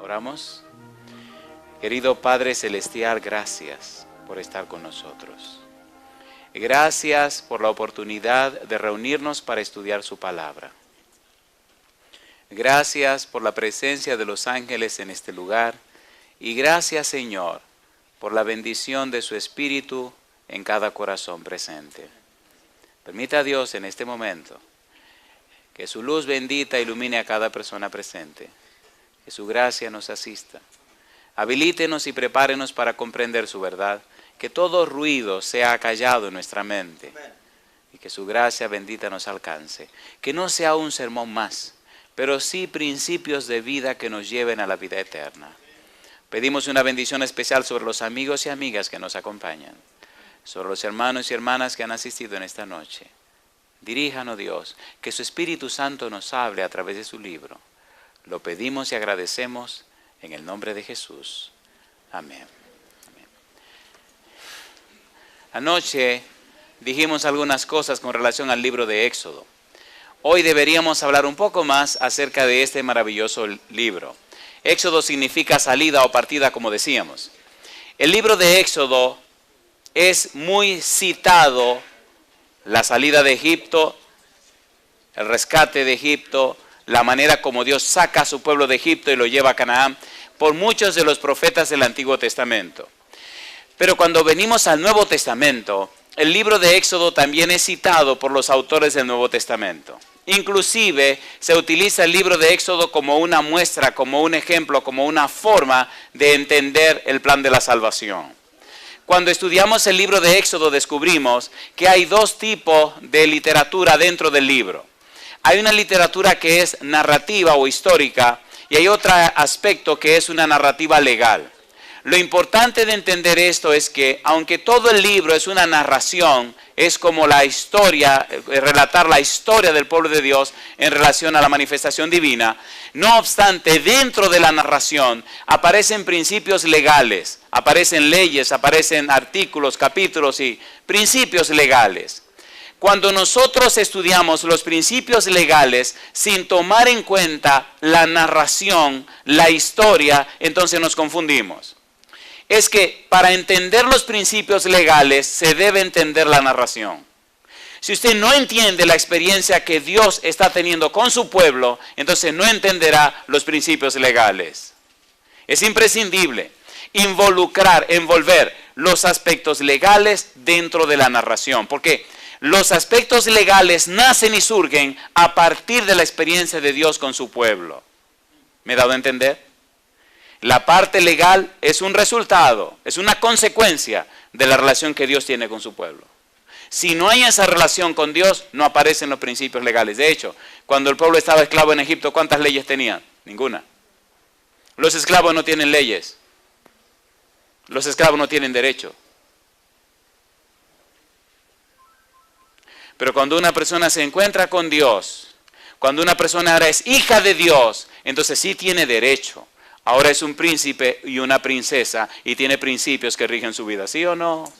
Oramos. Querido Padre Celestial, gracias por estar con nosotros. Gracias por la oportunidad de reunirnos para estudiar su palabra. Gracias por la presencia de los ángeles en este lugar. Y gracias, Señor, por la bendición de su Espíritu en cada corazón presente. Permita a Dios en este momento que su luz bendita ilumine a cada persona presente. Que su gracia nos asista. Habilítenos y prepárenos para comprender su verdad. Que todo ruido sea acallado en nuestra mente. Y que su gracia bendita nos alcance. Que no sea un sermón más, pero sí principios de vida que nos lleven a la vida eterna. Pedimos una bendición especial sobre los amigos y amigas que nos acompañan. Sobre los hermanos y hermanas que han asistido en esta noche. Diríjanos, Dios, que su Espíritu Santo nos hable a través de su libro. Lo pedimos y agradecemos en el nombre de Jesús. Amén. Amén. Anoche dijimos algunas cosas con relación al libro de Éxodo. Hoy deberíamos hablar un poco más acerca de este maravilloso libro. Éxodo significa salida o partida, como decíamos. El libro de Éxodo es muy citado, la salida de Egipto, el rescate de Egipto, la manera como Dios saca a su pueblo de Egipto y lo lleva a Canaán, por muchos de los profetas del Antiguo Testamento. Pero cuando venimos al Nuevo Testamento, el libro de Éxodo también es citado por los autores del Nuevo Testamento. Inclusive se utiliza el libro de Éxodo como una muestra, como un ejemplo, como una forma de entender el plan de la salvación. Cuando estudiamos el libro de Éxodo descubrimos que hay dos tipos de literatura dentro del libro. Hay una literatura que es narrativa o histórica y hay otro aspecto que es una narrativa legal. Lo importante de entender esto es que aunque todo el libro es una narración, es como la historia, relatar la historia del pueblo de Dios en relación a la manifestación divina. No obstante, dentro de la narración aparecen principios legales, aparecen leyes, aparecen artículos, capítulos y principios legales. Cuando nosotros estudiamos los principios legales sin tomar en cuenta la narración, la historia, entonces nos confundimos. Es que para entender los principios legales se debe entender la narración. Si usted no entiende la experiencia que Dios está teniendo con su pueblo, entonces no entenderá los principios legales. Es imprescindible envolver los aspectos legales dentro de la narración, porque los aspectos legales nacen y surgen a partir de la experiencia de Dios con su pueblo. ¿Me he dado a entender? La parte legal es un resultado, es una consecuencia de la relación que Dios tiene con su pueblo. Si no hay esa relación con Dios, no aparecen los principios legales. De hecho, cuando el pueblo estaba esclavo en Egipto, ¿cuántas leyes tenían? Ninguna. Los esclavos no tienen leyes. Los esclavos no tienen derecho. Pero cuando una persona se encuentra con Dios, cuando una persona ahora es hija de Dios, entonces sí tiene derecho. Ahora es un príncipe y una princesa y tiene principios que rigen su vida, ¿sí o no?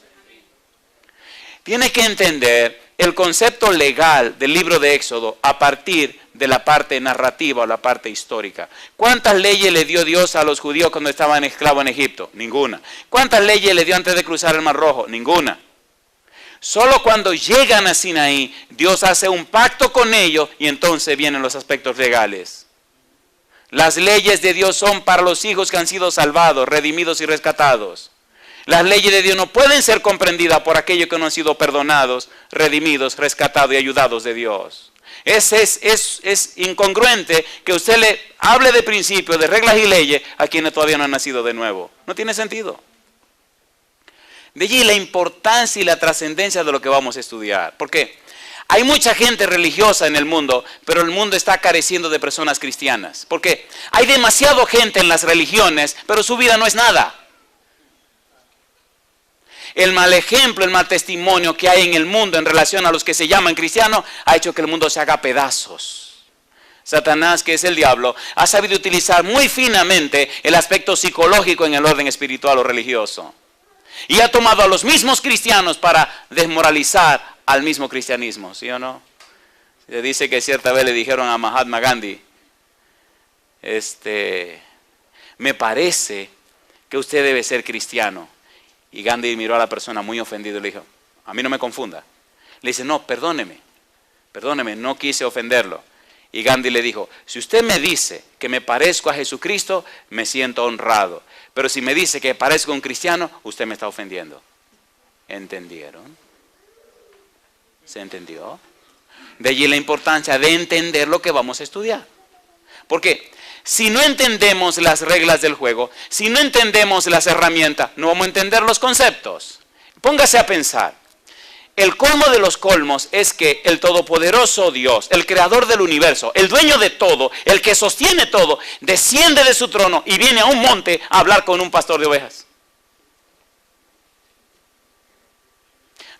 Tiene que entender el concepto legal del libro de Éxodo a partir de la parte narrativa o la parte histórica. ¿Cuántas leyes le dio Dios a los judíos cuando estaban esclavos en Egipto? Ninguna. ¿Cuántas leyes le dio antes de cruzar el Mar Rojo? Ninguna. Solo cuando llegan a Sinaí, Dios hace un pacto con ellos y entonces vienen los aspectos legales. Las leyes de Dios son para los hijos que han sido salvados, redimidos y rescatados. Las leyes de Dios no pueden ser comprendidas por aquellos que no han sido perdonados, redimidos, rescatados y ayudados de Dios. Es incongruente que usted le hable de principios, de reglas y leyes a quienes todavía no han nacido de nuevo. No tiene sentido. De allí la importancia y la trascendencia de lo que vamos a estudiar. ¿Por qué? Hay mucha gente religiosa en el mundo, pero el mundo está careciendo de personas cristianas. ¿Por qué? Hay demasiada gente en las religiones, pero su vida no es nada. El mal ejemplo, el mal testimonio que hay en el mundo en relación a los que se llaman cristianos ha hecho que el mundo se haga pedazos. Satanás, que es el diablo, ha sabido utilizar muy finamente el aspecto psicológico en el orden espiritual o religioso. Y ha tomado a los mismos cristianos para desmoralizar al mismo cristianismo, ¿sí o no? Se dice que cierta vez le dijeron a Mahatma Gandhi, me parece que usted debe ser cristiano. Y Gandhi miró a la persona muy ofendido y le dijo, a mí no me confunda. Le dice, no, perdóneme, no quise ofenderlo. Y Gandhi le dijo, si usted me dice que me parezco a Jesucristo, me siento honrado. Pero si me dice que parezco a un cristiano, usted me está ofendiendo. ¿Entendieron? ¿Se entendió? De allí la importancia de entender lo que vamos a estudiar. Porque si no entendemos las reglas del juego, si no entendemos las herramientas, no vamos a entender los conceptos. Póngase a pensar. El colmo de los colmos es que el todopoderoso Dios, el creador del universo, el dueño de todo, el que sostiene todo, desciende de su trono y viene a un monte a hablar con un pastor de ovejas.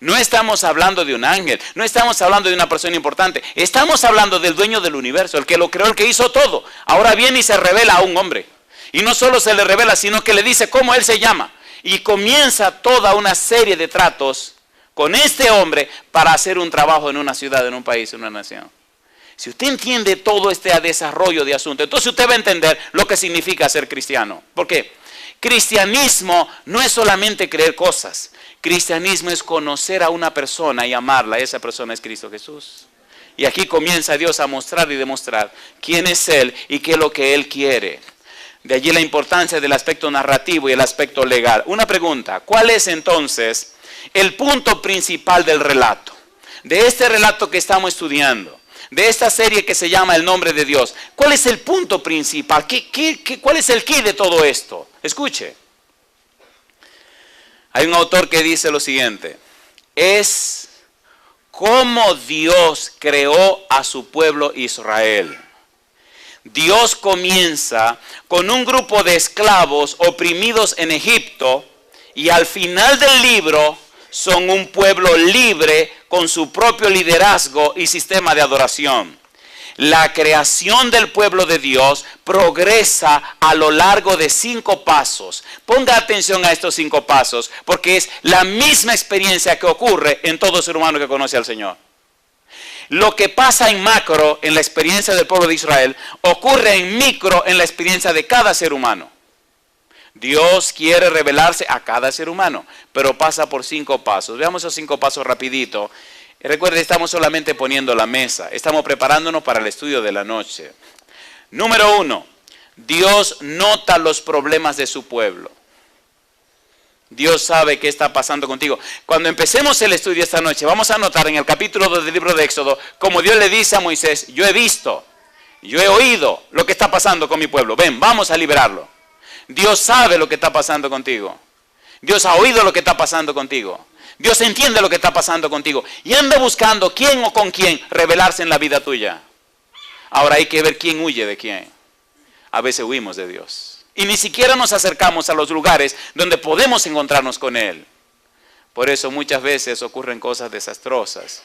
No estamos hablando de un ángel, no estamos hablando de una persona importante, estamos hablando del dueño del universo, el que lo creó, el que hizo todo. Ahora viene y se revela a un hombre. Y no solo se le revela, sino que le dice cómo él se llama. Y comienza toda una serie de tratos con este hombre para hacer un trabajo en una ciudad, en un país, en una nación. Si usted entiende todo este desarrollo de asunto, entonces usted va a entender lo que significa ser cristiano. ¿Por qué? Cristianismo no es solamente creer cosas. Cristianismo es conocer a una persona y amarla. Esa persona es Cristo Jesús. Y aquí comienza Dios a mostrar y demostrar quién es Él y qué es lo que Él quiere. De allí la importancia del aspecto narrativo y el aspecto legal. Una pregunta, ¿cuál es entonces el punto principal del relato? De este relato que estamos estudiando, de esta serie que se llama El Nombre de Dios, ¿cuál es el punto principal? ¿Cuál es el quid de todo esto? Escuche. Hay un autor que dice lo siguiente, es cómo Dios creó a su pueblo Israel. Dios comienza con un grupo de esclavos oprimidos en Egipto y al final del libro son un pueblo libre con su propio liderazgo y sistema de adoración. La creación del pueblo de Dios progresa a lo largo de 5 pasos. Ponga atención a estos 5 pasos, porque es la misma experiencia que ocurre en todo ser humano que conoce al Señor. Lo que pasa en macro, en la experiencia del pueblo de Israel, ocurre en micro, en la experiencia de cada ser humano. Dios quiere revelarse a cada ser humano, pero pasa por 5 pasos. Veamos esos 5 pasos rapidito. Recuerde, estamos solamente poniendo la mesa, estamos preparándonos para el estudio de la noche. Número 1, Dios nota los problemas de su pueblo. Dios sabe qué está pasando contigo. Cuando empecemos el estudio esta noche, vamos a notar en el capítulo 2 del libro de Éxodo, como Dios le dice a Moisés, yo he visto, yo he oído lo que está pasando con mi pueblo, ven, vamos a liberarlo. Dios sabe lo que está pasando contigo. Dios ha oído lo que está pasando contigo. Dios entiende lo que está pasando contigo y anda buscando quién o con quién revelarse en la vida tuya. Ahora hay que ver quién huye de quién. A veces huimos de Dios y ni siquiera nos acercamos a los lugares donde podemos encontrarnos con Él. Por eso muchas veces ocurren cosas desastrosas,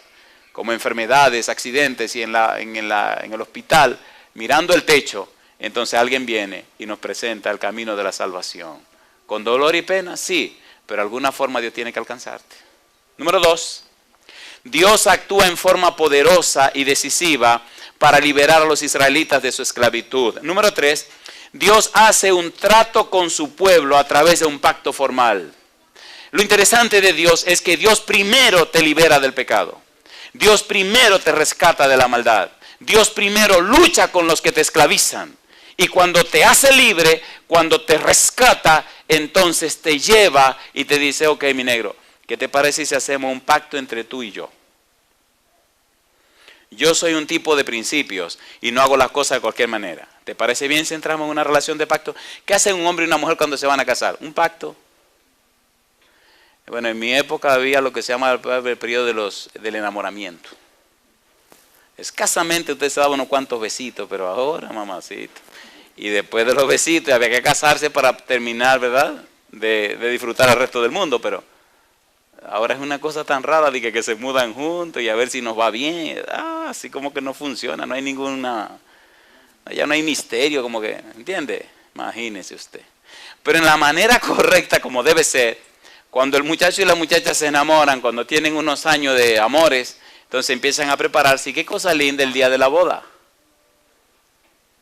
como enfermedades, accidentes, y en el hospital, mirando el techo, entonces alguien viene y nos presenta el camino de la salvación. Con dolor y pena, sí, pero de alguna forma Dios tiene que alcanzarte. Número 2, Dios actúa en forma poderosa y decisiva para liberar a los israelitas de su esclavitud. Número 3, Dios hace un trato con su pueblo a través de un pacto formal. Lo interesante de Dios es que Dios primero te libera del pecado. Dios primero te rescata de la maldad. Dios primero lucha con los que te esclavizan. Y cuando te hace libre, cuando te rescata, entonces te lleva y te dice, ok, mi negro, ¿qué te parece si hacemos un pacto entre tú y yo? Yo soy un tipo de principios y no hago las cosas de cualquier manera. ¿Te parece bien si entramos en una relación de pacto? ¿Qué hacen un hombre y una mujer cuando se van a casar? Un pacto. Bueno, en mi época había lo que se llama el periodo del enamoramiento. Escasamente usted se daba unos cuantos besitos, pero ahora, mamacito. Y después de los besitos había que casarse para terminar, ¿verdad? De disfrutar al resto del mundo, pero ahora es una cosa tan rara de que se mudan juntos y a ver si nos va bien. Así como que no funciona, no hay ya no hay misterio, como que, ¿entiende? Imagínese usted. Pero en la manera correcta, como debe ser, cuando el muchacho y la muchacha se enamoran, cuando tienen unos años de amores, entonces empiezan a prepararse. ¿Y qué cosa linda el día de la boda?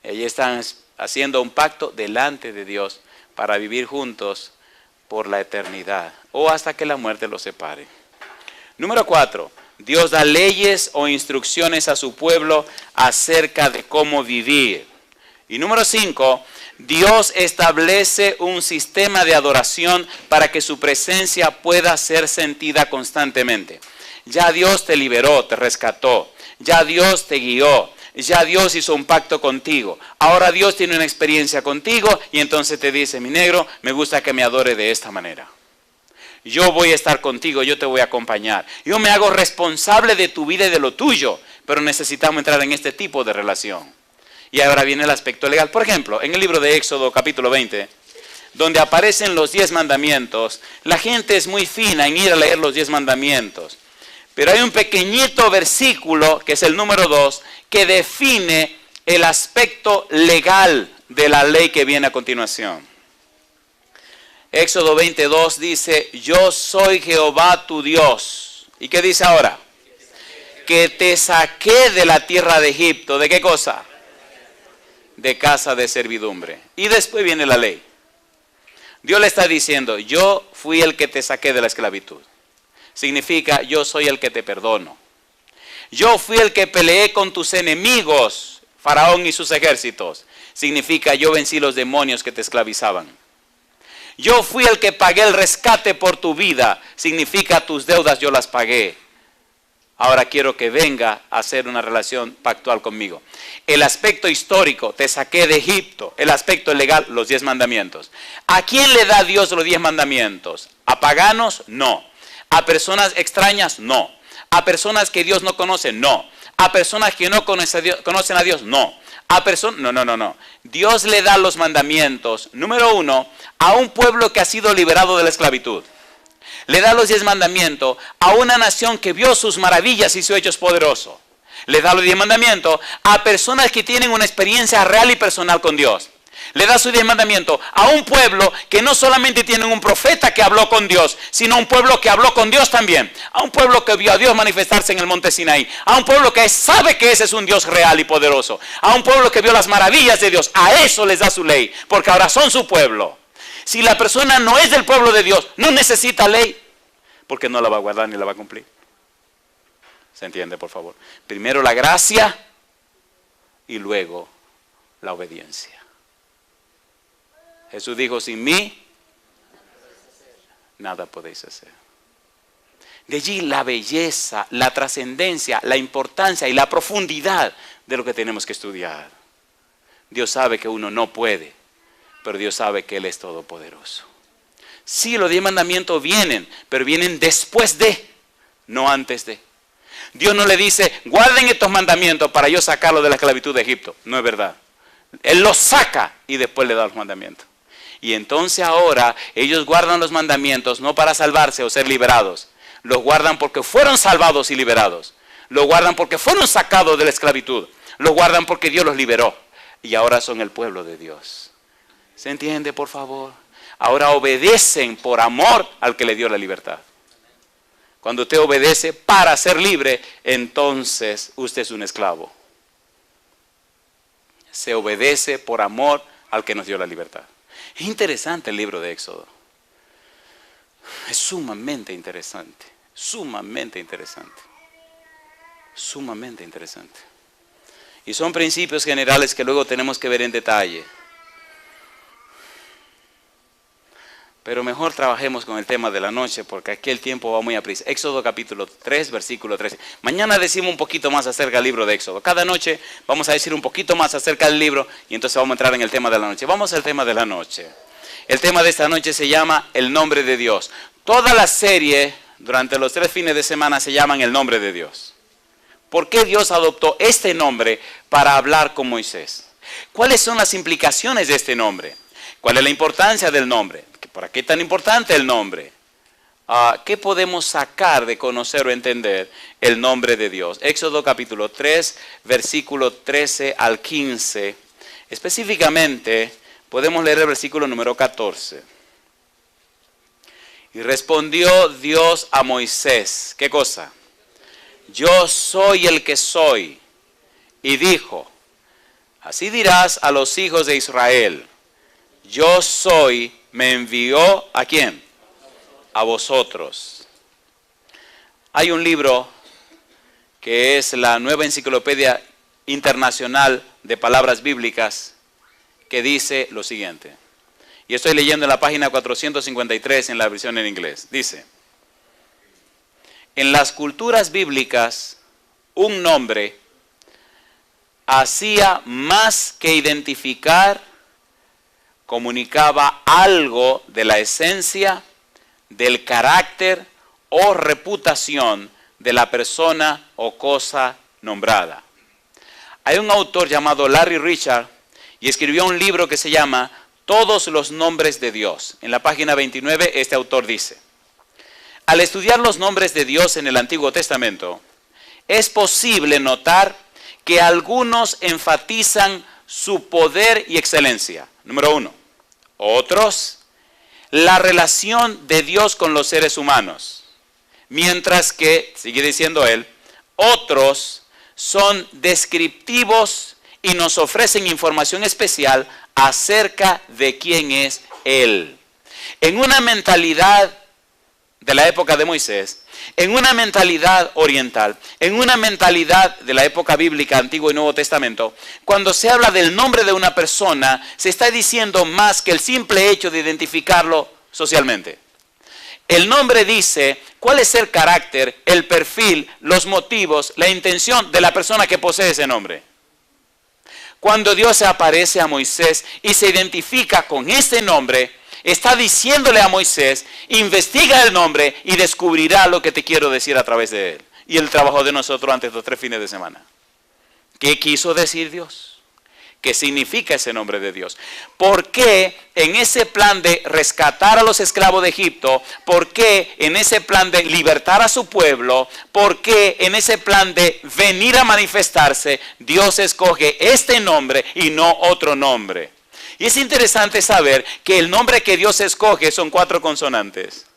Ellos están haciendo un pacto delante de Dios para vivir juntos por la eternidad o hasta que la muerte los separe. Número 4, Dios da leyes o instrucciones a su pueblo acerca de cómo vivir. Y número 5, Dios establece un sistema de adoración para que su presencia pueda ser sentida constantemente. Ya Dios te liberó, te rescató. Ya Dios te guió. Ya Dios hizo un pacto contigo. Ahora Dios tiene una experiencia contigo y entonces te dice, mi negro, me gusta que me adore de esta manera. Yo voy a estar contigo, yo te voy a acompañar. Yo me hago responsable de tu vida y de lo tuyo, pero necesitamos entrar en este tipo de relación. Y ahora viene el aspecto legal. Por ejemplo, en el libro de Éxodo capítulo 20, donde aparecen los 10 mandamientos, la gente es muy fina en ir a leer los 10 mandamientos. Pero hay un pequeñito versículo, que es el número 2, que define el aspecto legal de la ley que viene a continuación. Éxodo 22 dice, yo soy Jehová tu Dios. ¿Y qué dice ahora? Que te saqué de la tierra de Egipto. ¿De qué cosa? De casa de servidumbre. Y después viene la ley. Dios le está diciendo, yo fui el que te saqué de la esclavitud. Significa, yo soy el que te perdono. Yo fui el que peleé con tus enemigos, Faraón y sus ejércitos. Significa, yo vencí los demonios que te esclavizaban. Yo fui el que pagué el rescate por tu vida. Significa, tus deudas yo las pagué. Ahora quiero que venga a hacer una relación pactual conmigo. El aspecto histórico, te saqué de Egipto. El aspecto legal, los 10 mandamientos. ¿A quién le da Dios los 10 mandamientos? ¿A paganos? No. ¿A personas extrañas? No. ¿A personas que Dios no conoce? No. ¿A personas que no conocen a Dios? No. ¿A personas? No. Dios le da los mandamientos, número 1, a un pueblo que ha sido liberado de la esclavitud. Le da los 10 mandamientos a una nación que vio sus maravillas y sus hechos poderosos. Le da los 10 mandamientos a personas que tienen una experiencia real y personal con Dios. Le da sus 10 mandamientos a un pueblo que no solamente tiene un profeta que habló con Dios, sino un pueblo que habló con Dios también. A un pueblo que vio a Dios manifestarse en el monte Sinaí. A un pueblo que sabe que ese es un Dios real y poderoso. A un pueblo que vio las maravillas de Dios. A eso les da su ley, porque ahora son su pueblo. Si la persona no es del pueblo de Dios, no necesita ley, porque no la va a guardar ni la va a cumplir. ¿Se entiende, por favor? Primero la gracia y luego la obediencia. Jesús dijo, sin mí, nada podéis hacer. De allí la belleza, la trascendencia, la importancia y la profundidad de lo que tenemos que estudiar. Dios sabe que uno no puede, pero Dios sabe que Él es todopoderoso. Sí, los 10 mandamientos vienen, pero vienen después de, no antes de. Dios no le dice, guarden estos mandamientos para yo sacarlos de la esclavitud de Egipto. No es verdad. Él los saca y después le da los mandamientos. Y entonces ahora ellos guardan los mandamientos no para salvarse o ser liberados. Los guardan porque fueron salvados y liberados. Los guardan porque fueron sacados de la esclavitud. Los guardan porque Dios los liberó. Y ahora son el pueblo de Dios. ¿Se entiende, por favor? Ahora obedecen por amor al que le dio la libertad. Cuando usted obedece para ser libre, entonces usted es un esclavo. Se obedece por amor al que nos dio la libertad. Es interesante el libro de Éxodo. Es sumamente interesante. Sumamente interesante. Sumamente interesante. Y son principios generales que luego tenemos que ver en detalle. Pero mejor trabajemos con el tema de la noche porque aquí el tiempo va muy a prisa. Éxodo capítulo 3, versículo 13. Mañana decimos un poquito más acerca del libro de Éxodo. Cada noche vamos a decir un poquito más acerca del libro y entonces vamos a entrar en el tema de la noche. Vamos al tema de la noche. El tema de esta noche se llama el nombre de Dios. Toda la serie durante los 3 fines de semana se llaman el nombre de Dios. ¿Por qué Dios adoptó este nombre para hablar con Moisés? ¿Cuáles son las implicaciones de este nombre? ¿Cuál es la importancia del nombre? ¿Para qué tan importante el nombre? ¿Qué podemos sacar de conocer o entender el nombre de Dios? Éxodo capítulo 3, versículo 13 al 15. Específicamente, podemos leer el versículo número 14. Y respondió Dios a Moisés, ¿qué cosa? Yo soy el que soy. Y dijo, Así dirás a los hijos de Israel, yo soy, me envió ¿a quién? A vosotros. Hay un libro que es la Nueva Enciclopedia Internacional de Palabras Bíblicas que dice lo siguiente. Y estoy leyendo en la página 453 en la versión en inglés. Dice, en las culturas bíblicas, un nombre hacía más que identificar, comunicaba algo de la esencia, del carácter o reputación de la persona o cosa nombrada. Hay un autor llamado Larry Richard y escribió un libro que se llama Todos los nombres de Dios. En la página 29 este autor dice, al estudiar los nombres de Dios en el Antiguo Testamento, es posible notar que algunos enfatizan su poder y excelencia. Número 1. Otros, la relación de Dios con los seres humanos. Mientras que, sigue diciendo él, otros son descriptivos y nos ofrecen información especial acerca de quién es Él. En una mentalidad de la época de Moisés, en una mentalidad oriental, en una mentalidad de la época bíblica, Antiguo y Nuevo Testamento, cuando se habla del nombre de una persona, se está diciendo más que el simple hecho de identificarlo socialmente. El nombre dice cuál es el carácter, el perfil, los motivos, la intención de la persona que posee ese nombre. Cuando Dios se aparece a Moisés y se identifica con ese nombre, está diciéndole a Moisés, investiga el nombre y descubrirá lo que te quiero decir a través de él. Y el trabajo de nosotros antes de los 3 fines de semana. ¿Qué quiso decir Dios? ¿Qué significa ese nombre de Dios? ¿Por qué en ese plan de rescatar a los esclavos de Egipto? ¿Por qué en ese plan de libertar a su pueblo? ¿Por qué en ese plan de venir a manifestarse, Dios escoge este nombre y no otro nombre? Y es interesante saber que el nombre que Dios escoge son 4 consonantes.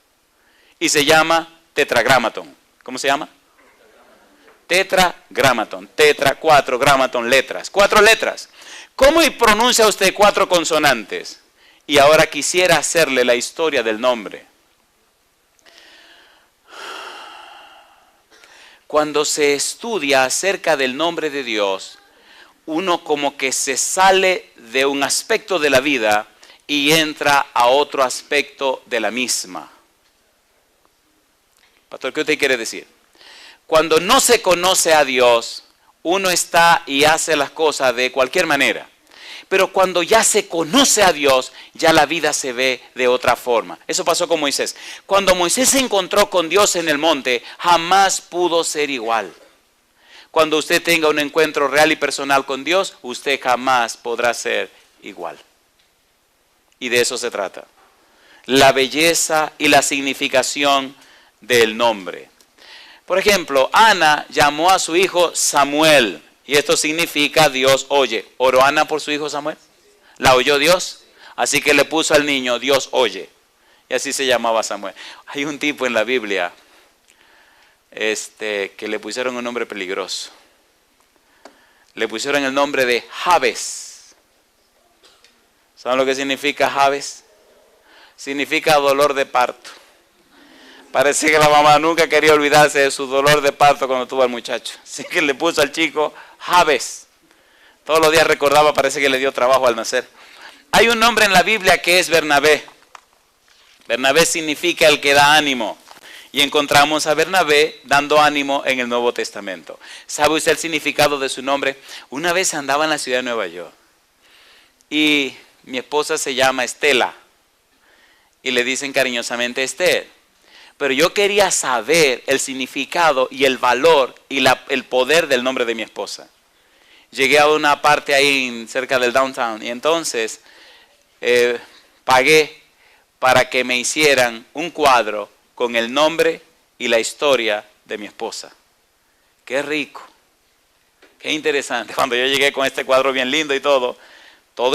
Y se llama tetragramaton. ¿Cómo se llama? Tetragramaton. Tetra, 4, gramaton, letras. 4 letras. ¿Cómo pronuncia usted 4 consonantes? Y ahora quisiera hacerle la historia del nombre. Cuando se estudia acerca del nombre de Dios, uno como que se sale de un aspecto de la vida y entra a otro aspecto de la misma. Pastor, ¿qué usted quiere decir? Cuando no se conoce a Dios, uno está y hace las cosas de cualquier manera. Pero cuando ya se conoce a Dios, ya la vida se ve de otra forma. Eso pasó con Moisés. Cuando Moisés se encontró con Dios en el monte, jamás pudo ser igual. Cuando usted tenga un encuentro real y personal con Dios, usted jamás podrá ser igual. Y de eso se trata. La belleza y la significación del nombre. Por ejemplo, Ana llamó a su hijo Samuel. Y esto significa Dios oye. ¿Oró Ana por su hijo Samuel? ¿La oyó Dios? Así que le puso al niño Dios oye. Y así se llamaba Samuel. Hay un tipo en la Biblia que le pusieron un nombre peligroso. Le pusieron el nombre de Jabes. ¿Saben lo que significa Jabes? Significa dolor de parto. Parece que la mamá nunca quería olvidarse de su dolor de parto cuando tuvo al muchacho. Así que le puso al chico Jabes. Todos los días recordaba, parece que le dio trabajo al nacer. Hay un nombre en la Biblia que es Bernabé. Bernabé significa el que da ánimo. Y encontramos a Bernabé dando ánimo en el Nuevo Testamento. ¿Sabe usted el significado de su nombre? Una vez andaba en la ciudad de Nueva York. Y mi esposa se llama Estela. Y le dicen cariñosamente Esther. Pero yo quería saber el significado y el valor y el poder del nombre de mi esposa. Llegué a una parte ahí cerca del downtown y entonces pagué para que me hicieran un cuadro con el nombre y la historia de mi esposa. Qué rico, qué interesante. Cuando yo llegué con este cuadro bien lindo y todo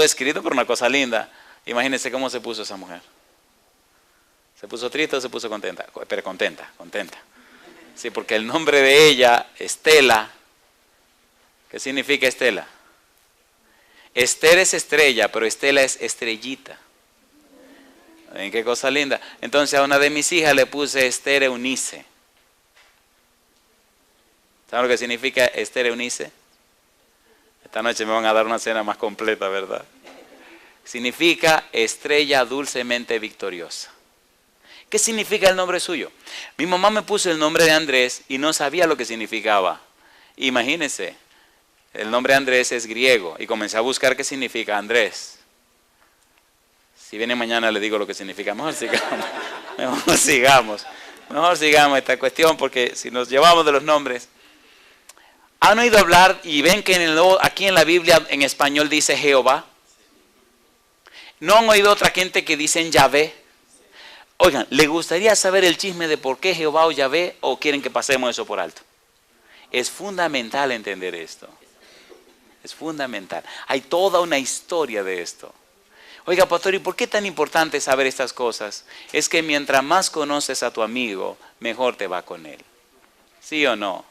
escrito por una cosa linda, imagínense cómo se puso esa mujer. ¿Se puso triste o se puso contenta? Pero contenta. Sí, porque el nombre de ella, Estela, ¿qué significa Estela? Esther es estrella, pero Estela es estrellita. ¿Ven qué cosa linda? Entonces a una de mis hijas le puse Esther Eunice. ¿Saben lo que significa Esther Eunice? Esta noche me van a dar una cena más completa, ¿verdad? Significa estrella dulcemente victoriosa. ¿Qué significa el nombre suyo? Mi mamá me puso el nombre de Andrés y no sabía lo que significaba. Imagínense, el nombre Andrés es griego y comencé a buscar qué significa Andrés. Si viene mañana le digo lo que significa. Mejor sigamos esta cuestión, porque si nos llevamos de los nombres. ¿Han oído hablar y ven que aquí en la Biblia en español dice Jehová? ¿No han oído otra gente que dicen Yahvé? Oigan, ¿les gustaría saber el chisme de por qué Jehová o Yahvé, o quieren que pasemos eso por alto? Es fundamental entender esto. Es fundamental. Hay toda una historia de esto. Oiga, pastor, ¿y por qué tan importante saber estas cosas? Es que mientras más conoces a tu amigo, mejor te va con él. ¿Sí o no?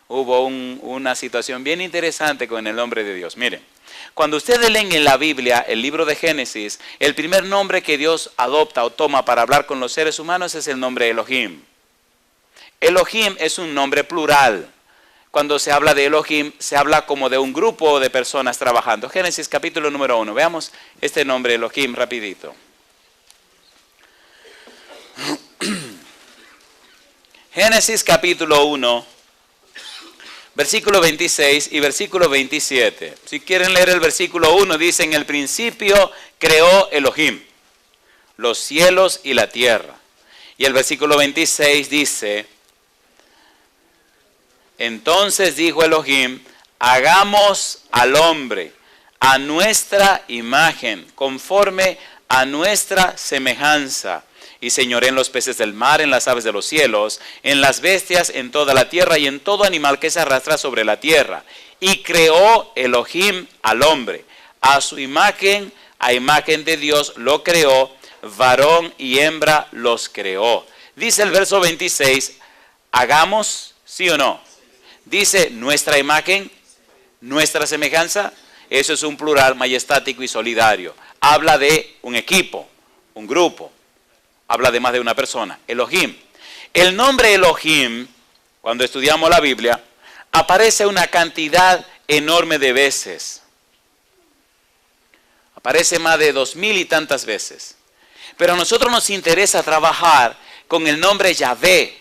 Hubo una situación bien interesante con el nombre de Dios. Miren, cuando ustedes leen en la Biblia, el libro de Génesis, el primer nombre que Dios adopta o toma para hablar con los seres humanos es el nombre Elohim. Elohim es un nombre plural. Cuando se habla de Elohim, se habla como de un grupo de personas trabajando. Génesis capítulo número 1. Veamos este nombre Elohim rapidito. Génesis capítulo 1, versículo 26 y versículo 27. Si quieren leer el versículo 1, dice: en el principio creó Elohim los cielos y la tierra. Y el versículo 26 dice: entonces dijo Elohim, hagamos al hombre a nuestra imagen, conforme a nuestra semejanza, y señoreen los peces del mar, en las aves de los cielos, en las bestias, en toda la tierra, y en todo animal que se arrastra sobre la tierra. Y creó Elohim al hombre, a su imagen, a imagen de Dios lo creó, varón y hembra los creó. Dice el verso 26, hagamos, ¿sí o no? Dice nuestra imagen, nuestra semejanza. Eso es un plural majestático y solidario. Habla de un equipo, un grupo. Habla de más de una persona. Elohim. El nombre Elohim, cuando estudiamos la Biblia, aparece una cantidad enorme de veces. Aparece más de 2000 y tantas veces. Pero a nosotros nos interesa trabajar con el nombre Yahvé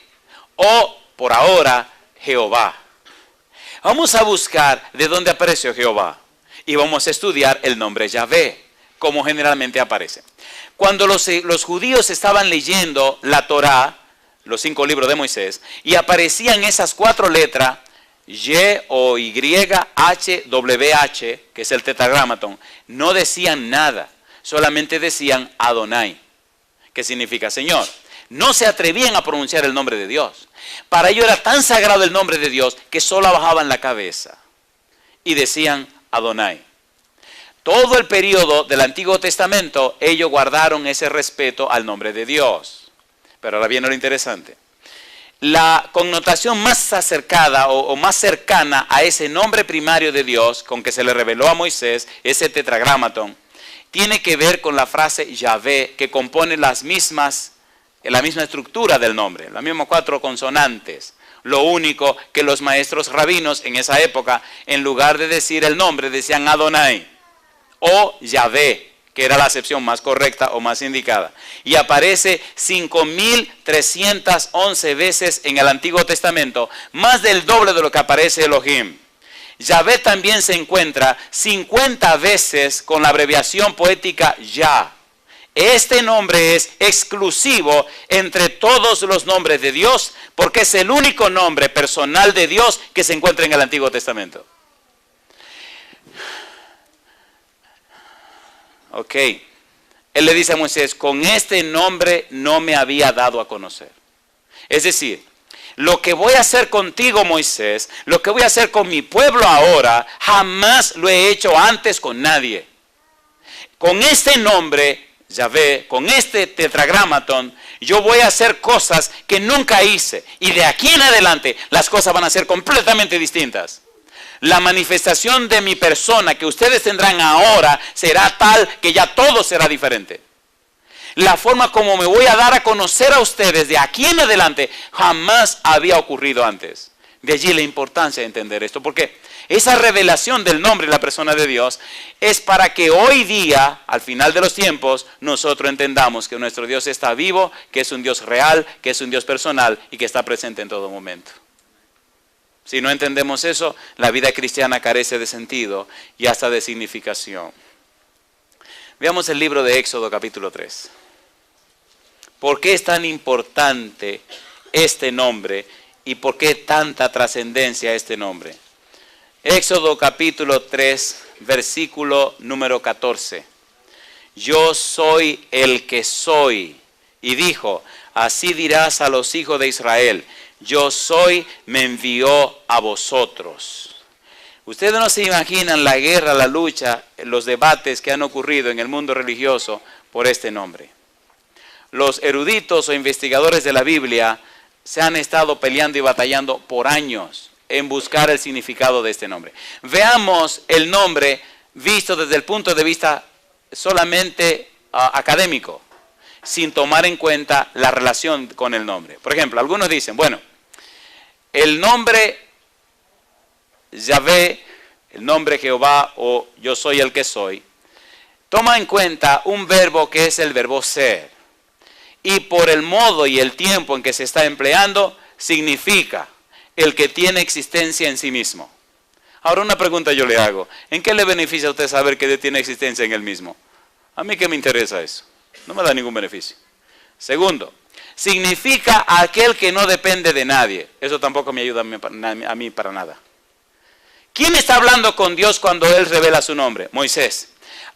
o, por ahora, Jehová. Vamos a buscar de dónde apareció Jehová y vamos a estudiar el nombre Yahvé, como generalmente aparece. Cuando los judíos estaban leyendo la Torá, los 5 libros de Moisés, y aparecían esas 4 letras, Y o Y, H, W, H, que es el tetragramatón, no decían nada, solamente decían Adonai, que significa Señor. No se atrevían a pronunciar el nombre de Dios. Para ellos era tan sagrado el nombre de Dios que solo bajaban la cabeza y decían Adonai. Todo el periodo del Antiguo Testamento ellos guardaron ese respeto al nombre de Dios. Pero ahora viene lo interesante. La connotación más acercada o más cercana a ese nombre primario de Dios con que se le reveló a Moisés, ese tetragramatón, tiene que ver con la frase Yahvé, que compone la misma estructura del nombre, las mismas 4 consonantes. Lo único que los maestros rabinos en esa época, en lugar de decir el nombre, decían Adonai o Yahvé, que era la acepción más correcta o más indicada. Y aparece 5311 veces en el Antiguo Testamento, más del doble de lo que aparece Elohim. Yahvé también se encuentra 50 veces con la abreviación poética Yah. Este nombre es exclusivo entre todos los nombres de Dios, porque es el único nombre personal de Dios que se encuentra en el Antiguo Testamento. Ok, él le dice a Moisés, con este nombre no me había dado a conocer. Es decir, lo que voy a hacer contigo, Moisés, lo que voy a hacer con mi pueblo ahora, jamás lo he hecho antes con nadie. Con este nombre, Yahvé, con este tetragramatón, yo voy a hacer cosas que nunca hice. Y de aquí en adelante, las cosas van a ser completamente distintas. La manifestación de mi persona que ustedes tendrán ahora será tal que ya todo será diferente. La forma como me voy a dar a conocer a ustedes de aquí en adelante jamás había ocurrido antes. De allí la importancia de entender esto, porque esa revelación del nombre y la persona de Dios es para que hoy día, al final de los tiempos, nosotros entendamos que nuestro Dios está vivo, que es un Dios real, que es un Dios personal y que está presente en todo momento. Si no entendemos eso, la vida cristiana carece de sentido y hasta de significación. Veamos el libro de Éxodo capítulo 3. ¿Por qué es tan importante este nombre y por qué tanta trascendencia este nombre? Éxodo capítulo 3, versículo número 14. Yo soy el que soy. Y dijo, así dirás a los hijos de Israel, yo soy, me envió a vosotros. Ustedes no se imaginan la guerra, la lucha, los debates que han ocurrido en el mundo religioso por este nombre. Los eruditos o investigadores de la Biblia se han estado peleando y batallando por años en buscar el significado de este nombre. Veamos el nombre visto desde el punto de vista solamente académico, sin tomar en cuenta la relación con el nombre. Por ejemplo, algunos dicen, bueno, el nombre Yahvé, el nombre Jehová o yo soy el que soy, toma en cuenta un verbo que es el verbo ser. Y por el modo y el tiempo en que se está empleando, significa el que tiene existencia en sí mismo. Ahora una pregunta yo le hago. ¿En qué le beneficia a usted saber que Dios tiene existencia en él mismo? A mí qué me interesa eso. No me da ningún beneficio. Segundo, significa aquel que no depende de nadie. Eso tampoco me ayuda a mí para nada. ¿Quién está hablando con Dios cuando Él revela su nombre? Moisés.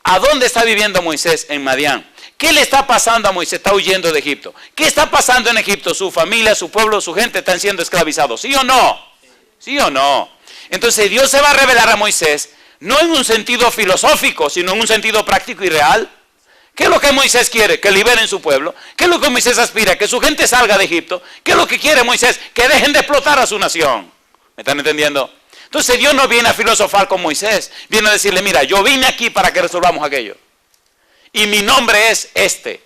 ¿A dónde está viviendo Moisés? En Madián. ¿Qué le está pasando a Moisés? Está huyendo de Egipto. ¿Qué está pasando en Egipto? Su familia, su pueblo, su gente están siendo esclavizados. ¿Sí o no? ¿Sí o no? Entonces Dios se va a revelar a Moisés, no en un sentido filosófico, sino en un sentido práctico y real. ¿Qué es lo que Moisés quiere? Que liberen su pueblo. ¿Qué es lo que Moisés aspira? Que su gente salga de Egipto. ¿Qué es lo que quiere Moisés? Que dejen de explotar a su nación. ¿Me están entendiendo? Entonces Dios no viene a filosofar con Moisés. Viene a decirle, mira, yo vine aquí para que resolvamos aquello. Y mi nombre es este.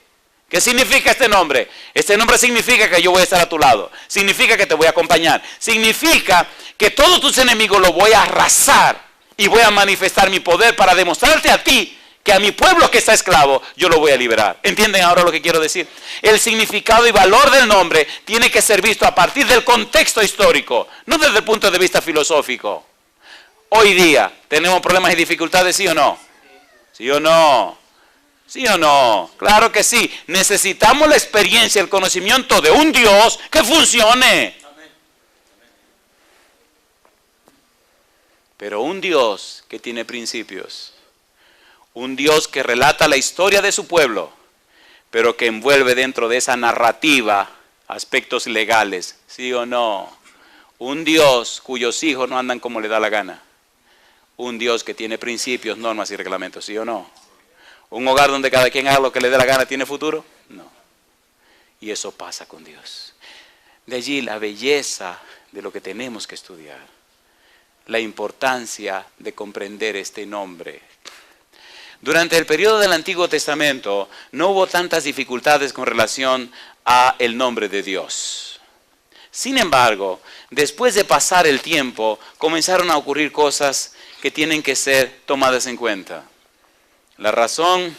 ¿Qué significa este nombre? Este nombre significa que yo voy a estar a tu lado. Significa que te voy a acompañar. Significa que todos tus enemigos los voy a arrasar. Y voy a manifestar mi poder para demostrarte a ti que a mi pueblo que está esclavo, yo lo voy a liberar. ¿Entienden ahora lo que quiero decir? El significado y valor del nombre tiene que ser visto a partir del contexto histórico, no desde el punto de vista filosófico. Hoy día, ¿tenemos problemas y dificultades, sí o no? ¿Sí o no? ¿Sí o no? Claro que sí. Necesitamos la experiencia, el conocimiento de un Dios que funcione. Pero un Dios que tiene principios. Un Dios que relata la historia de su pueblo, pero que envuelve dentro de esa narrativa aspectos legales. ¿Sí o no? Un Dios cuyos hijos no andan como le da la gana. Un Dios que tiene principios, normas y reglamentos. ¿Sí o no? Un hogar donde cada quien haga lo que le dé la gana, ¿tiene futuro? No. Y eso pasa con Dios. De allí la belleza de lo que tenemos que estudiar. La importancia de comprender este nombre. Durante el periodo del Antiguo Testamento no hubo tantas dificultades con relación a el nombre de Dios. Sin embargo, después de pasar el tiempo, comenzaron a ocurrir cosas que tienen que ser tomadas en cuenta. La razón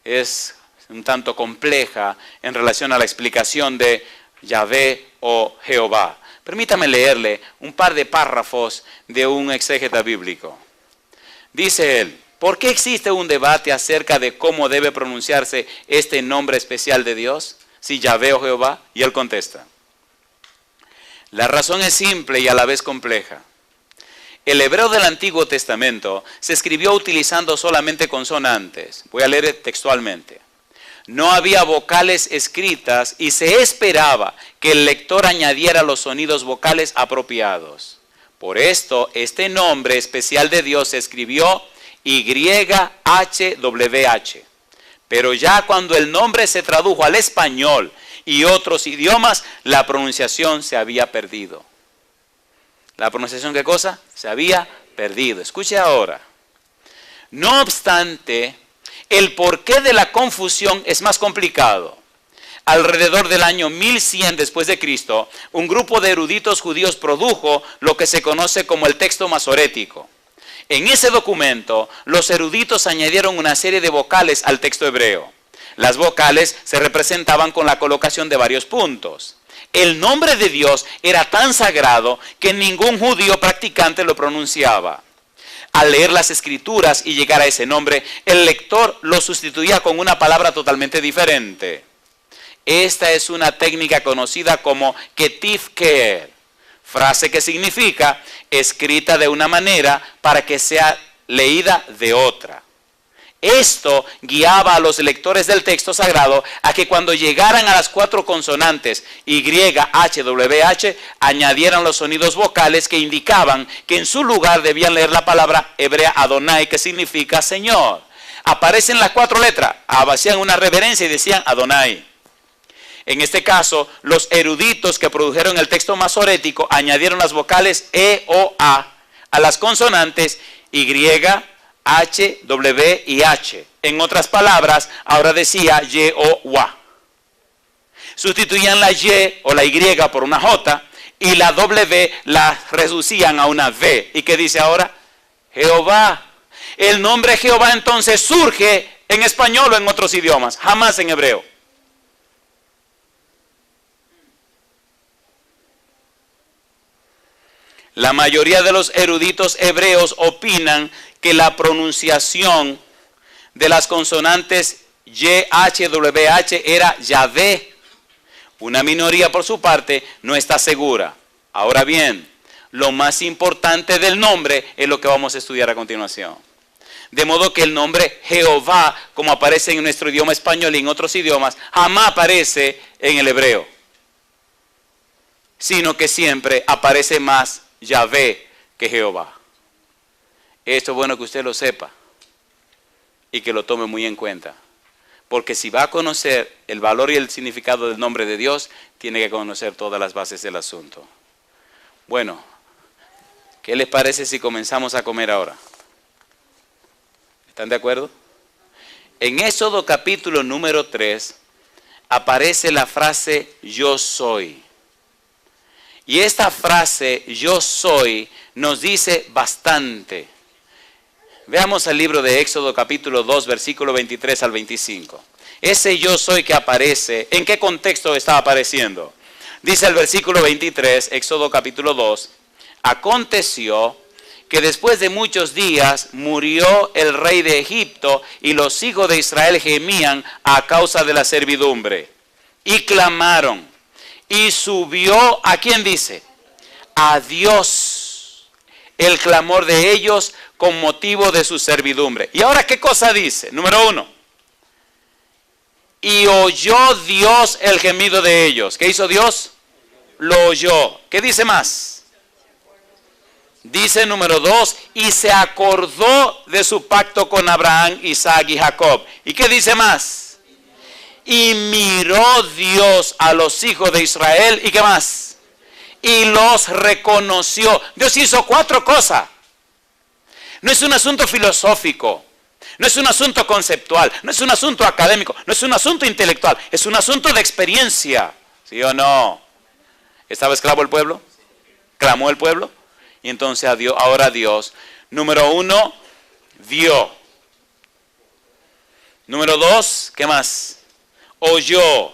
es un tanto compleja en relación a la explicación de Yahvé o Jehová. Permítame leerle un par de párrafos de un exégeta bíblico. Dice él, ¿por qué existe un debate acerca de cómo debe pronunciarse este nombre especial de Dios? Si Yahvé o Jehová, y él contesta. La razón es simple y a la vez compleja. El hebreo del Antiguo Testamento se escribió utilizando solamente consonantes. Voy a leer textualmente. No había vocales escritas y se esperaba que el lector añadiera los sonidos vocales apropiados. Por esto, este nombre especial de Dios se escribió YHWH. Pero ya cuando el nombre se tradujo al español y otros idiomas, la pronunciación se había perdido. La pronunciación, ¿qué cosa? Se había perdido. Escuche ahora. No obstante, el porqué de la confusión es más complicado. Alrededor del año 1100 después de Cristo, un grupo de eruditos judíos produjo lo que se conoce como el texto masorético. En ese documento, los eruditos añadieron una serie de vocales al texto hebreo. Las vocales se representaban con la colocación de varios puntos. El nombre de Dios era tan sagrado que ningún judío practicante lo pronunciaba. Al leer las escrituras y llegar a ese nombre, el lector lo sustituía con una palabra totalmente diferente. Esta es una técnica conocida como ketiv ke'er, frase que significa escrita de una manera para que sea leída de otra. Esto guiaba a los lectores del texto sagrado a que cuando llegaran a las 4 consonantes Y, H, W, H, añadieran los sonidos vocales que indicaban que en su lugar debían leer la palabra hebrea Adonai, que significa Señor. Aparecen las 4 letras, hacían una reverencia y decían Adonai. En este caso, los eruditos que produjeron el texto masorético añadieron las vocales E, O, A las consonantes Y, H, W y H. En otras palabras, ahora decía Y, O, Wa. Sustituían la Y o la Y por una J y la W la reducían a una V. ¿Y qué dice ahora? Jehová. El nombre Jehová entonces surge en español o en otros idiomas, jamás en hebreo. La mayoría de los eruditos hebreos opinan que la pronunciación de las consonantes Y, H, W, H era Yahvé. Una minoría, por su parte, no está segura. Ahora bien, lo más importante del nombre es lo que vamos a estudiar a continuación. De modo que el nombre Jehová, como aparece en nuestro idioma español y en otros idiomas, jamás aparece en el hebreo, sino que siempre aparece más Yahvé que Jehová. Esto es bueno que usted lo sepa y que lo tome muy en cuenta. Porque si va a conocer el valor y el significado del nombre de Dios, tiene que conocer todas las bases del asunto. Bueno, ¿qué les parece si comenzamos a comer ahora? ¿Están de acuerdo? En Éxodo capítulo número 3 aparece la frase yo soy. Y esta frase yo soy nos dice bastante. Veamos el libro de Éxodo capítulo 2 versículo 23 al 25. Ese yo soy que aparece, ¿en qué contexto está apareciendo? Dice el versículo 23, Éxodo capítulo 2, aconteció que después de muchos días murió el rey de Egipto y los hijos de Israel gemían a causa de la servidumbre y clamaron. Y subió, ¿a quién dice? A Dios, el clamor de ellos con motivo de su servidumbre. ¿Y ahora qué cosa dice? Número 1. Y oyó Dios el gemido de ellos. ¿Qué hizo Dios? Lo oyó. ¿Qué dice más? Dice número 2, y se acordó de su pacto con Abraham, Isaac y Jacob. ¿Y qué dice más? Y miró Dios a los hijos de Israel, ¿y qué más? Y los reconoció. Dios hizo 4 cosas. No es un asunto filosófico, no es un asunto conceptual, no es un asunto académico, no es un asunto intelectual, es un asunto de experiencia. ¿Sí o no? ¿Estaba esclavo el pueblo? ¿Clamó el pueblo? Y entonces ahora Dios, número 1, vio. Número 2, ¿qué más? Oyó.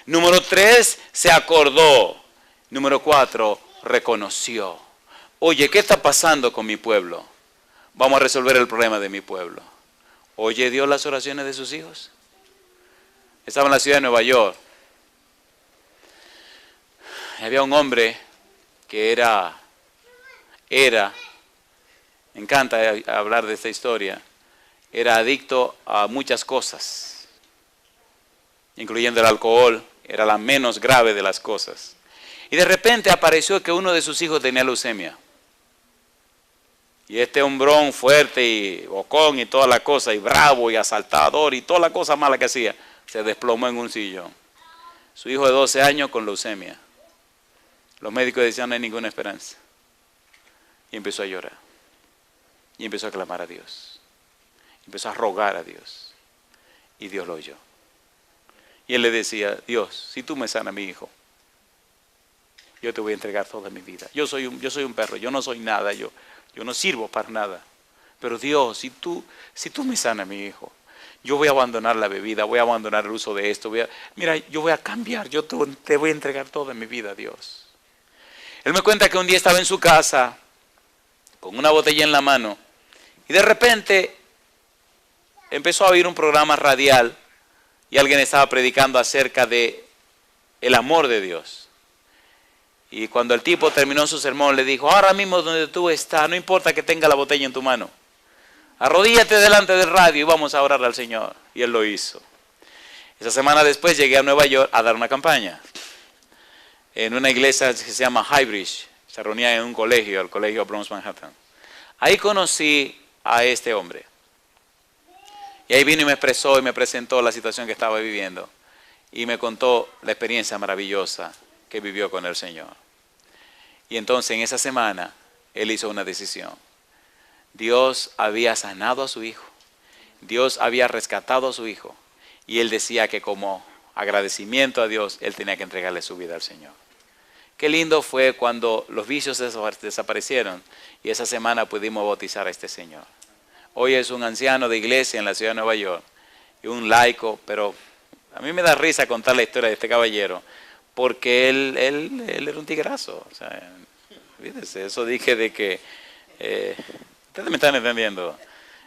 Número 3, se acordó. Número 4, reconoció. Oye, ¿qué está pasando con mi pueblo? Vamos a resolver el problema de mi pueblo. ¿Oye Dios las oraciones de sus hijos? Estaba en la ciudad de Nueva York. Había un hombre que era, me encanta hablar de esta historia, era adicto a muchas cosas, incluyendo el alcohol, era la menos grave de las cosas. Y de repente apareció que uno de sus hijos tenía leucemia. Y este hombrón fuerte y bocón y toda la cosa, y bravo y asaltador y toda la cosa mala que hacía, se desplomó en un sillón. Su hijo de 12 años con leucemia. Los médicos decían no hay ninguna esperanza. Y empezó a llorar. Y empezó a clamar a Dios. Empezó a rogar a Dios. Y Dios lo oyó. Y él le decía, Dios, si tú me sanas a mi hijo, yo te voy a entregar toda mi vida. Yo soy un perro, yo no soy nada, yo no sirvo para nada. Pero Dios, si tú me sanas a mi hijo, yo voy a abandonar la bebida, voy a abandonar el uso de esto. Mira, yo voy a cambiar, yo te voy a entregar toda mi vida a Dios. Él me cuenta que un día estaba en su casa con una botella en la mano y de repente empezó a oír un programa radial y alguien estaba predicando acerca de el amor de Dios. Y cuando el tipo terminó su sermón le dijo, ahora mismo donde tú estás, no importa que tenga la botella en tu mano, arrodíllate delante del radio y vamos a orar al Señor. Y él lo hizo. Esa semana después llegué a Nueva York a dar una campaña en una iglesia que se llama Highbridge. Se reunía en un colegio, el colegio Bronx Manhattan. Ahí conocí a este hombre. Y ahí vino y me expresó y me presentó la situación que estaba viviendo. Y me contó la experiencia maravillosa que vivió con el Señor. Y entonces en esa semana él hizo una decisión. Dios había sanado a su hijo. Dios había rescatado a su hijo. Y él decía que como agradecimiento a Dios, él tenía que entregarle su vida al Señor. Qué lindo fue cuando los vicios desaparecieron y esa semana pudimos bautizar a este señor. Hoy es un anciano de iglesia en la ciudad de Nueva York y un laico, pero a mí me da risa contar la historia de este caballero porque él era un tigrazo. O sea, fíjense, eso dije de que, ustedes me están entendiendo,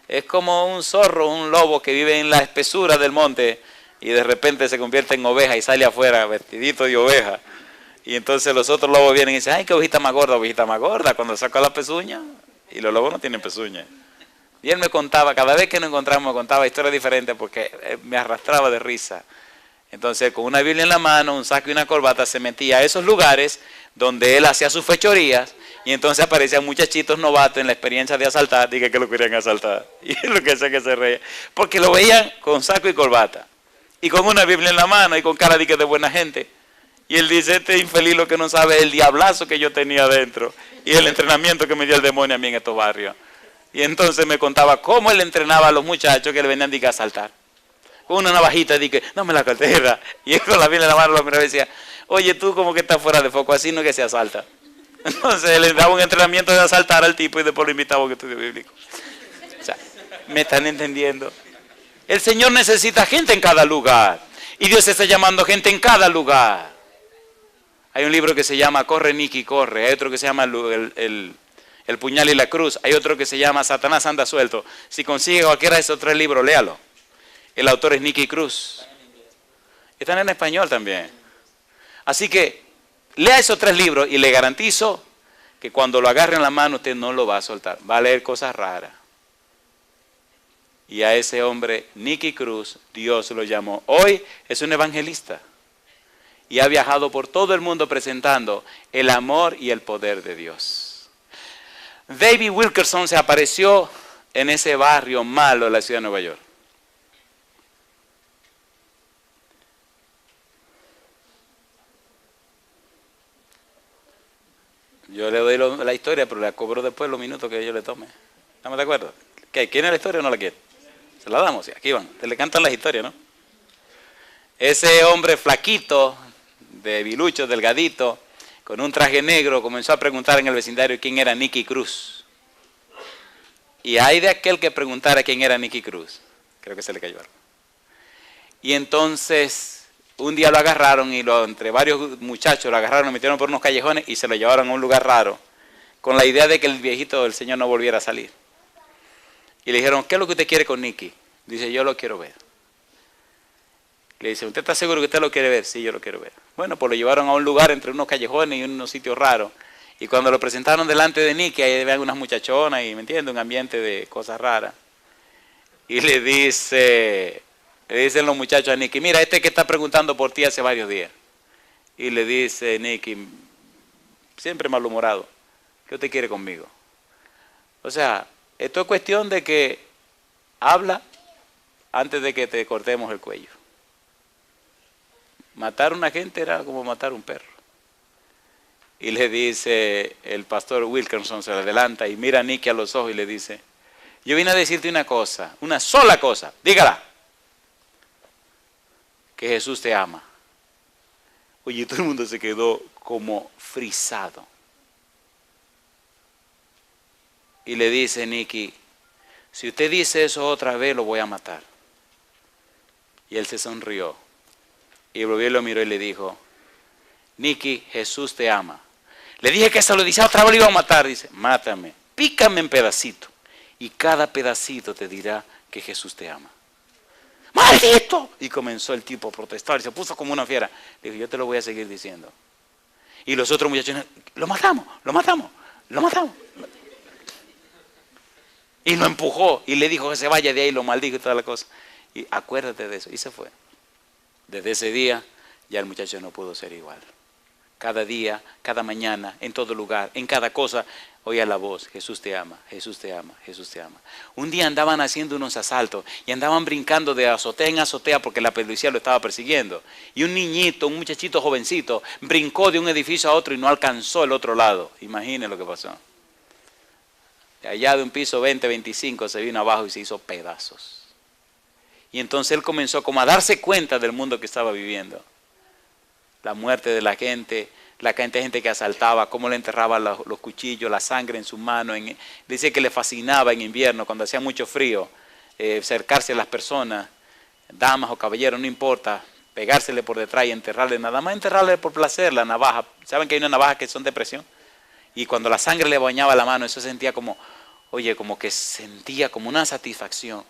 es como un zorro, un lobo que vive en la espesura del monte y de repente se convierte en oveja y sale afuera vestidito de oveja. Y entonces los otros lobos vienen y dicen, ay, qué ovejita más gorda, cuando sacó la pezuña. Y los lobos no tienen pezuña. Y él me contaba, cada vez que nos encontramos, me contaba historias diferentes porque me arrastraba de risa. Entonces, con una Biblia en la mano, un saco y una corbata, se metía a esos lugares donde él hacía sus fechorías. Y entonces aparecían muchachitos novatos en la experiencia de asaltar, dije que lo querían asaltar. Y es lo que sé que se reía. Porque lo veían con saco y corbata. Y con una Biblia en la mano y con cara de buena gente. Y él dice, este infeliz lo que no sabe es el diablazo que yo tenía adentro y el entrenamiento que me dio el demonio a mí en estos barrios. Y entonces me contaba cómo él entrenaba a los muchachos que le venían a asaltar. Con una navajita, dije, dame la cartera. Y él con la Biblia en la mano la miraba y decía, oye, tú como que estás fuera de foco, así no es que se asalta. Entonces él le daba un entrenamiento de asaltar al tipo y después lo invitaba a un estudio bíblico. O sea, ¿me están entendiendo? El Señor necesita gente en cada lugar. Y Dios está llamando gente en cada lugar. Hay un libro que se llama Corre, Nicky, corre. Hay otro que se llama el puñal y la cruz. Hay otro que se llama Satanás anda suelto. Si consigue cualquiera de esos tres libros, léalo. El autor es Nicky Cruz. Están en español también. Así que lea esos tres libros y le garantizo que cuando lo agarre en la mano usted no lo va a soltar. Va a leer cosas raras. Y a ese hombre, Nicky Cruz, Dios lo llamó. Hoy es un evangelista. Y ha viajado por todo el mundo presentando el amor y el poder de Dios. David Wilkerson se apareció en ese barrio malo de la ciudad de Nueva York. Yo le doy la historia, pero la cobro después los minutos que yo le tome. ¿Estamos de acuerdo? ¿Qué? ¿Quiere la historia o no la quiere? Se la damos, sí, aquí van. Te le cantan las historias, ¿no? Ese hombre flaquito, de bilucho, delgadito, con un traje negro, comenzó a preguntar en el vecindario quién era Nicky Cruz. Y hay de aquel que preguntara quién era Nicky Cruz. Creo que se le cayó algo. Y entonces, un día lo agarraron y entre varios muchachos lo agarraron, lo metieron por unos callejones y se lo llevaron a un lugar raro, con la idea de que el viejito del señor no volviera a salir. Y le dijeron, ¿qué es lo que usted quiere con Nicky? Dice, yo lo quiero ver. Le dice, ¿usted está seguro que usted lo quiere ver? Sí, yo lo quiero ver. Bueno, pues lo llevaron a un lugar entre unos callejones y unos sitios raros. Y cuando lo presentaron delante de Nicky, ahí vean unas muchachonas y, ¿me entiende? Un ambiente de cosas raras. Y le dicen los muchachos a Nicky, mira, este que está preguntando por ti hace varios días. Y le dice Nicky, siempre malhumorado, ¿qué usted quiere conmigo? O sea, esto es cuestión de que habla antes de que te cortemos el cuello. Matar a una gente era como matar a un perro. Y le dice, el pastor Wilkerson se le adelanta y mira a Nicky a los ojos y le dice, yo vine a decirte una cosa, una sola cosa, dígala, que Jesús te ama. Oye, todo el mundo se quedó como frisado. Y le dice Nicky, si usted dice eso otra vez, lo voy a matar. Y él se sonrió. Y volvió y lo miró y le dijo, Nicky, Jesús te ama. Le dije que se lo dice otra vez, lo iba a matar. Dice, mátame, pícame en pedacitos. Y cada pedacito te dirá que Jesús te ama. ¡Maldito! Y comenzó el tipo a protestar, se puso como una fiera. Le dijo, yo te lo voy a seguir diciendo. Y los otros muchachos, lo matamos, lo matamos, lo matamos. Y lo empujó y le dijo que se vaya de ahí, lo maldijo y toda la cosa. Y acuérdate de eso. Y se fue. Desde ese día ya el muchacho no pudo ser igual. Cada día, cada mañana, en todo lugar, en cada cosa, oía la voz, Jesús te ama, Jesús te ama, Jesús te ama. Un día andaban haciendo unos asaltos y andaban brincando de azotea en azotea porque la policía lo estaba persiguiendo. Y un niñito, un muchachito jovencito, brincó de un edificio a otro y no alcanzó el otro lado. Imaginen lo que pasó. De allá de un piso 20, 25 se vino abajo y se hizo pedazos. Y entonces él comenzó como a darse cuenta del mundo que estaba viviendo. La muerte de la gente de gente que asaltaba, cómo le enterraban los cuchillos, la sangre en sus manos. Dice que le fascinaba en invierno, cuando hacía mucho frío, acercarse a las personas, damas o caballeros, no importa, pegársele por detrás y enterrarle, nada más enterrarle por placer la navaja. ¿Saben que hay una navaja que son de presión? Y cuando la sangre le bañaba la mano, eso sentía como, oye, como que sentía como una satisfacción.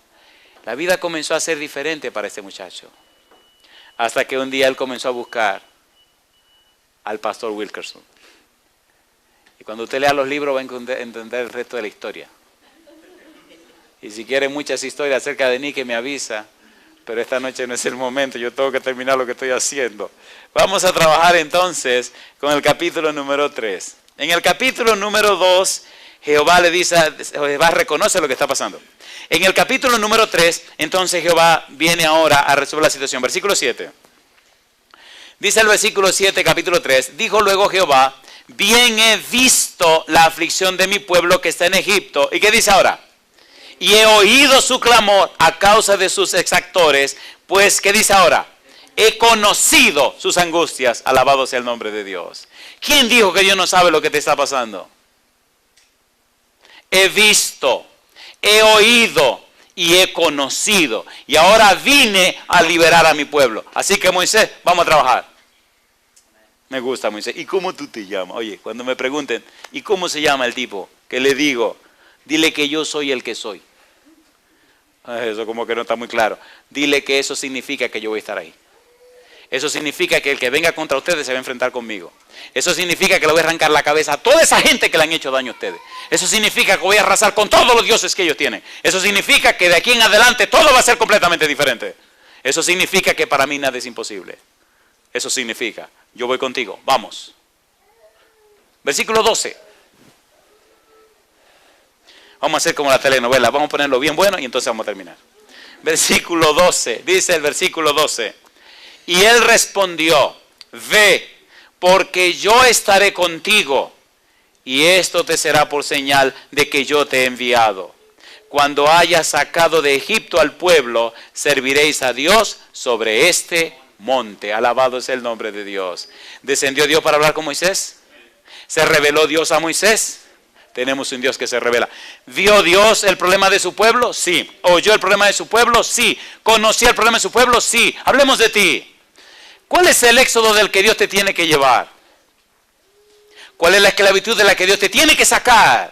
La vida comenzó a ser diferente para este muchacho. Hasta que un día él comenzó a buscar al pastor Wilkerson. Y cuando usted lea los libros va a entender el resto de la historia. Y si quiere muchas historias acerca de Nicky me avisa, pero esta noche no es el momento, yo tengo que terminar lo que estoy haciendo. Vamos a trabajar entonces con el capítulo número 3. En el capítulo número 2, Jehová le dice, Jehová reconoce lo que está pasando. En el capítulo número 3, entonces Jehová viene ahora a resolver la situación. Versículo 7. Dice el versículo 7, capítulo 3, dijo luego Jehová, bien he visto la aflicción de mi pueblo que está en Egipto. ¿Y qué dice ahora? Y he oído su clamor a causa de sus exactores, pues, ¿qué dice ahora? He conocido sus angustias, alabado sea el nombre de Dios. ¿Quién dijo que Dios no sabe lo que te está pasando? He visto, he oído y he conocido. Y ahora vine a liberar a mi pueblo. Así que Moisés, vamos a trabajar. Me gusta Moisés. ¿Y cómo tú te llamas? Oye, cuando me pregunten, ¿y cómo se llama el tipo? Que le digo, dile que yo soy el que soy. Eso como que no está muy claro. Dile que eso significa que yo voy a estar ahí. Eso significa que el que venga contra ustedes se va a enfrentar conmigo. Eso significa que le voy a arrancar la cabeza a toda esa gente que le han hecho daño a ustedes. Eso significa que voy a arrasar con todos los dioses que ellos tienen. Eso significa que de aquí en adelante todo va a ser completamente diferente. Eso significa que para mí nada es imposible. Eso significa, yo voy contigo, vamos. Versículo 12. Vamos a hacer como la telenovela, vamos a ponerlo bien bueno y entonces vamos a terminar. Versículo 12, dice el versículo 12. Y él respondió, ve, porque yo estaré contigo, y esto te será por señal de que yo te he enviado. Cuando hayas sacado de Egipto al pueblo, serviréis a Dios sobre este monte. Alabado es el nombre de Dios. ¿Descendió Dios para hablar con Moisés? ¿Se reveló Dios a Moisés? Tenemos un Dios que se revela. ¿Vio Dios el problema de su pueblo? Sí. ¿Oyó el problema de su pueblo? Sí. ¿Conocía el problema de su pueblo? Sí. Hablemos de ti. ¿Cuál es el éxodo del que Dios te tiene que llevar? ¿Cuál es la esclavitud de la que Dios te tiene que sacar?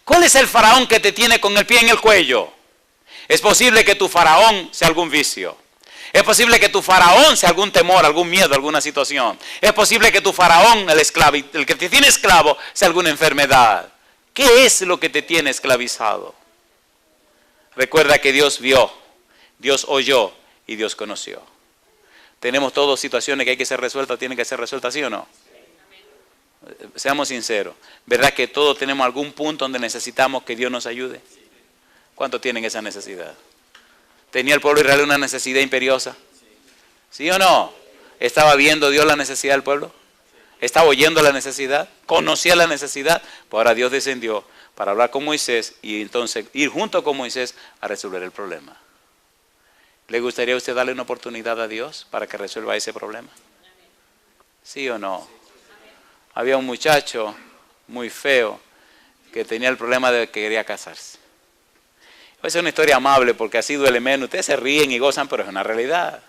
¿Cuál es el faraón que te tiene con el pie en el cuello? Es posible que tu faraón sea algún vicio. Es posible que tu faraón sea algún temor, algún miedo, alguna situación. Es posible que tu faraón, el que te tiene esclavo, sea alguna enfermedad. ¿Qué es lo que te tiene esclavizado? Recuerda que Dios vio, Dios oyó y Dios conoció. Tenemos todas situaciones que hay que ser resueltas, tienen que ser resueltas, ¿sí o no? Seamos sinceros. ¿Verdad que todos tenemos algún punto donde necesitamos que Dios nos ayude? ¿Cuántos tienen esa necesidad? ¿Tenía el pueblo de Israel una necesidad imperiosa? ¿Sí o no? ¿Estaba viendo Dios la necesidad del pueblo? Estaba oyendo la necesidad, conocía la necesidad, pues ahora Dios descendió para hablar con Moisés y entonces ir junto con Moisés a resolver el problema. ¿Le gustaría a usted darle una oportunidad a Dios para que resuelva ese problema? ¿Sí o no? Había un muchacho muy feo que tenía el problema de que quería casarse. Es una historia amable porque así duele menos. Ustedes se ríen y gozan, pero es una realidad.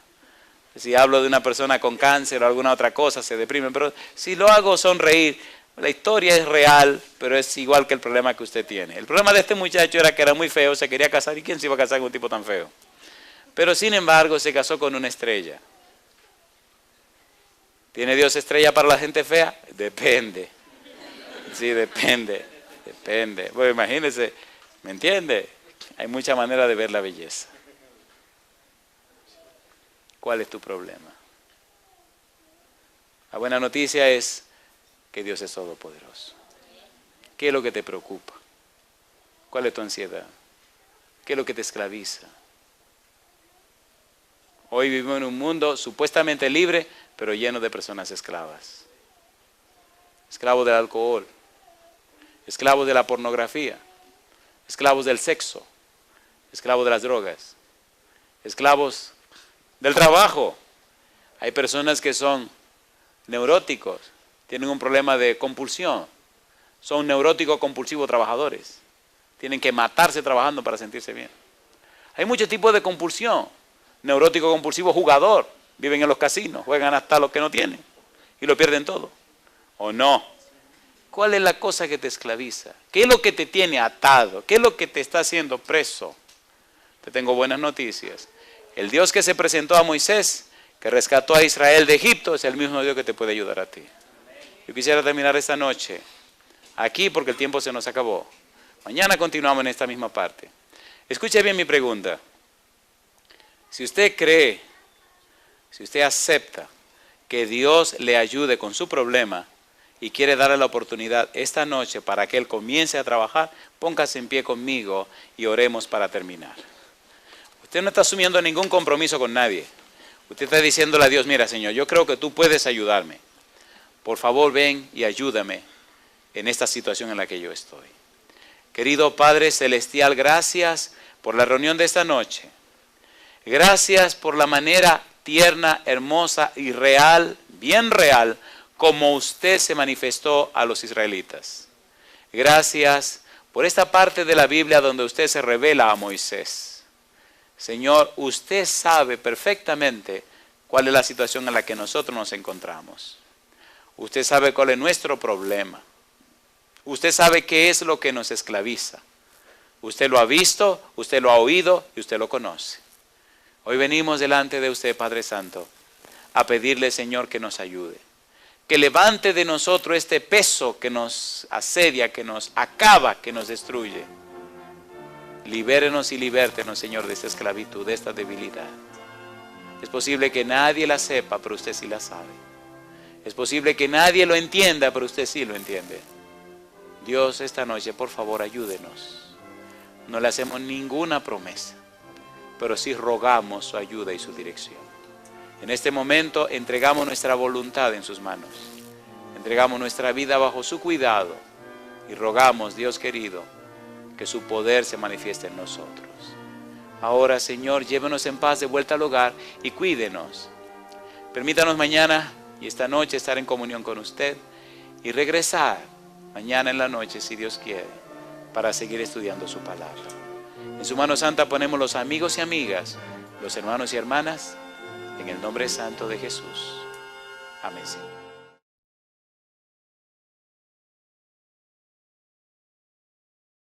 Si hablo de una persona con cáncer o alguna otra cosa, se deprimen. Pero si lo hago sonreír, la historia es real, pero es igual que el problema que usted tiene. El problema de este muchacho era que era muy feo, se quería casar. ¿Y quién se iba a casar con un tipo tan feo? Pero sin embargo se casó con una estrella. ¿Tiene Dios estrella para la gente fea? Depende. Sí, depende. Bueno, imagínense, ¿me entiende? Hay mucha manera de ver la belleza. ¿Cuál es tu problema? La buena noticia es que Dios es todopoderoso. ¿Qué es lo que te preocupa? ¿Cuál es tu ansiedad? ¿Qué es lo que te esclaviza? Hoy vivimos en un mundo supuestamente libre, pero lleno de personas esclavas. Esclavos del alcohol, esclavos de la pornografía, esclavos del sexo, esclavos de las drogas, esclavos del trabajo. Hay personas que son neuróticos, tienen un problema de compulsión, son neuróticos compulsivos trabajadores, tienen que matarse trabajando para sentirse bien. Hay muchos tipos de compulsión. Neurótico compulsivo jugador, viven en los casinos, juegan hasta lo que no tienen y lo pierden todo. ¿O no? ¿Cuál es la cosa que te esclaviza? ¿Qué es lo que te tiene atado? ¿Qué es lo que te está haciendo preso? Te tengo buenas noticias. El Dios que se presentó a Moisés, que rescató a Israel de Egipto, es el mismo Dios que te puede ayudar a ti. Yo quisiera terminar esta noche aquí porque el tiempo se nos acabó. Mañana continuamos en esta misma parte. Escuche bien mi pregunta. Si usted cree, si usted acepta que Dios le ayude con su problema y quiere darle la oportunidad esta noche para que Él comience a trabajar, póngase en pie conmigo y oremos para terminar. Usted no está asumiendo ningún compromiso con nadie. Usted está diciéndole a Dios, mira Señor, yo creo que tú puedes ayudarme. Por favor ven y ayúdame en esta situación en la que yo estoy. Querido Padre Celestial, gracias por la reunión de esta noche. Gracias por la manera tierna, hermosa y real, bien real, como usted se manifestó a los israelitas. Gracias por esta parte de la Biblia donde usted se revela a Moisés. Señor, usted sabe perfectamente cuál es la situación en la que nosotros nos encontramos. Usted sabe cuál es nuestro problema. Usted sabe qué es lo que nos esclaviza. Usted lo ha visto, usted lo ha oído y usted lo conoce. Hoy venimos delante de usted, Padre Santo, a pedirle, Señor, que nos ayude. Que levante de nosotros este peso que nos asedia, que nos acaba, que nos destruye. Libérenos y libértenos, Señor, de esta esclavitud, de esta debilidad. Es posible que nadie la sepa, pero usted sí la sabe. Es posible que nadie lo entienda, pero usted sí lo entiende. Dios, esta noche, por favor, ayúdenos. No le hacemos ninguna promesa, pero sí rogamos su ayuda y su dirección. En este momento entregamos nuestra voluntad en sus manos. Entregamos nuestra vida bajo su cuidado y rogamos, Dios querido, que su poder se manifieste en nosotros. Ahora, Señor, llévenos en paz de vuelta al hogar y cuídenos. Permítanos mañana y esta noche estar en comunión con usted y regresar mañana en la noche, si Dios quiere, para seguir estudiando su palabra. En su mano santa ponemos los amigos y amigas, los hermanos y hermanas, en el nombre santo de Jesús. Amén, Señor.